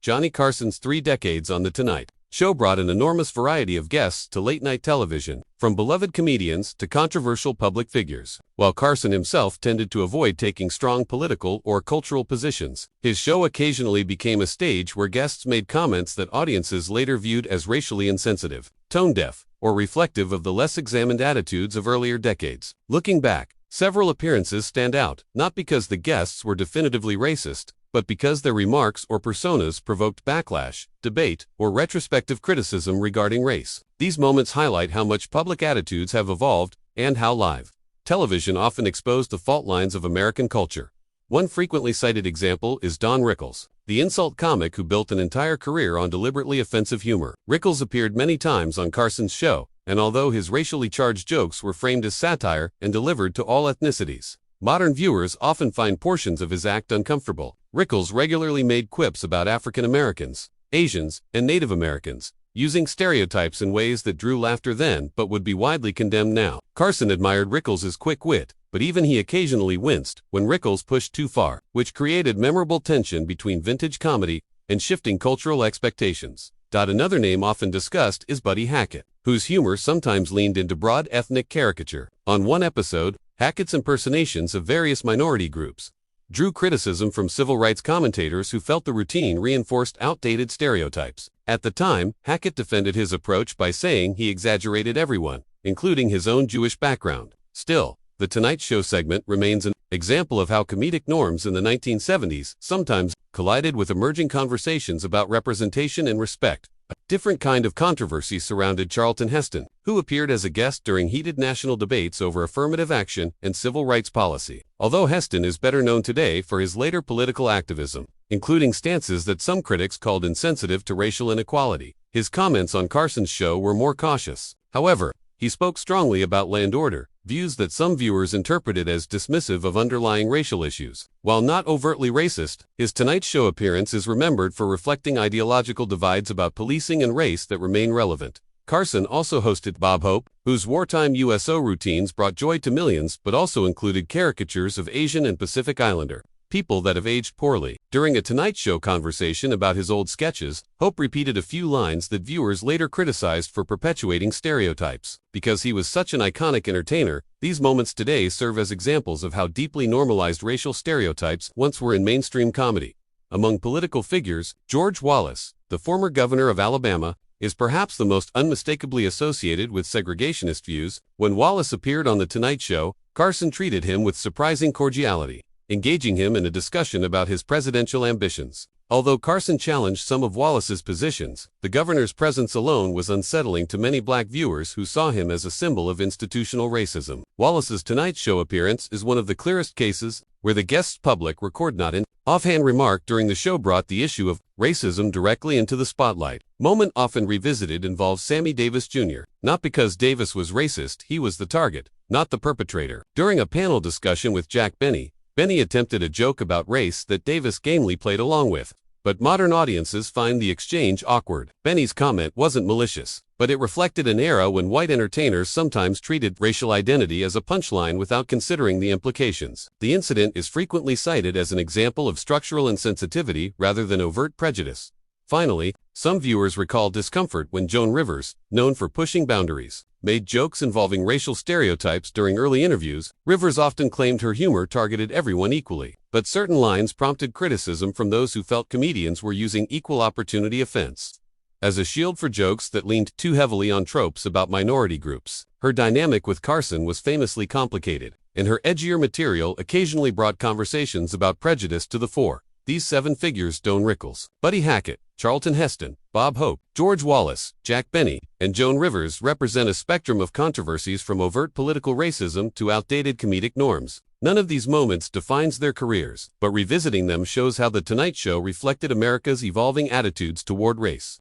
Johnny Carson's 3 decades on The Tonight Show brought an enormous variety of guests to late-night television, from beloved comedians to controversial public figures. While Carson himself tended to avoid taking strong political or cultural positions, his show occasionally became a stage where guests made comments that audiences later viewed as racially insensitive, tone-deaf, or reflective of the less examined attitudes of earlier decades. Looking back, several appearances stand out, not because the guests were definitively racist, but because their remarks or personas provoked backlash, debate, or retrospective criticism regarding race. These moments highlight how much public attitudes have evolved and how live television often exposed the fault lines of American culture. One frequently cited example is Don Rickles, the insult comic who built an entire career on deliberately offensive humor. Rickles appeared many times on Carson's show, and although his racially charged jokes were framed as satire and delivered to all ethnicities, modern viewers often find portions of his act uncomfortable. Rickles regularly made quips about African Americans, Asians, and Native Americans, using stereotypes in ways that drew laughter then but would be widely condemned now. Carson admired Rickles' quick wit, but even he occasionally winced when Rickles pushed too far, which created memorable tension between vintage comedy and shifting cultural expectations. Another name often discussed is Buddy Hackett, whose humor sometimes leaned into broad ethnic caricature. On one episode, Hackett's impersonations of various minority groups drew criticism from civil rights commentators who felt the routine reinforced outdated stereotypes. At the time, Hackett defended his approach by saying he exaggerated everyone, including his own Jewish background. Still, the Tonight Show segment remains an example of how comedic norms in the 1970s sometimes collided with emerging conversations about representation and respect. A different kind of controversy surrounded Charlton Heston, who appeared as a guest during heated national debates over affirmative action and civil rights policy. Although Heston is better known today for his later political activism, including stances that some critics called insensitive to racial inequality, his comments on Carson's show were more cautious. However, he spoke strongly about land order, views that some viewers interpreted as dismissive of underlying racial issues. While not overtly racist, his Tonight Show appearance is remembered for reflecting ideological divides about policing and race that remain relevant. Carson also hosted Bob Hope, whose wartime USO routines brought joy to millions but also included caricatures of Asian and Pacific Islander people that have aged poorly. During a Tonight Show conversation about his old sketches, Hope repeated a few lines that viewers later criticized for perpetuating stereotypes. Because he was such an iconic entertainer, these moments today serve as examples of how deeply normalized racial stereotypes once were in mainstream comedy. Among political figures, George Wallace, the former governor of Alabama, is perhaps the most unmistakably associated with segregationist views. When Wallace appeared on The Tonight Show, Carson treated him with surprising cordiality, engaging him in a discussion about his presidential ambitions. Although Carson challenged some of Wallace's positions, the governor's presence alone was unsettling to many black viewers who saw him as a symbol of institutional racism. Wallace's Tonight Show appearance is one of the clearest cases where the guest's public record not an offhand remark during the show brought the issue of racism directly into the spotlight. Moment often revisited involves Sammy Davis Jr. Not because Davis was racist, he was the target, not the perpetrator. During a panel discussion with Jack Benny attempted a joke about race that Davis gamely played along with, but modern audiences find the exchange awkward. Benny's comment wasn't malicious, but it reflected an era when white entertainers sometimes treated racial identity as a punchline without considering the implications. The incident is frequently cited as an example of structural insensitivity rather than overt prejudice. Finally, some viewers recall discomfort when Joan Rivers, known for pushing boundaries, made jokes involving racial stereotypes during early interviews. Rivers often claimed her humor targeted everyone equally, but certain lines prompted criticism from those who felt comedians were using equal opportunity offense as a shield for jokes that leaned too heavily on tropes about minority groups. Her dynamic with Carson was famously complicated, and her edgier material occasionally brought conversations about prejudice to the fore. These 7 figures, Don Rickles, Buddy Hackett, Charlton Heston, Bob Hope, George Wallace, Jack Benny, and Joan Rivers, represent a spectrum of controversies from overt political racism to outdated comedic norms. None of these moments defines their careers, but revisiting them shows how The Tonight Show reflected America's evolving attitudes toward race.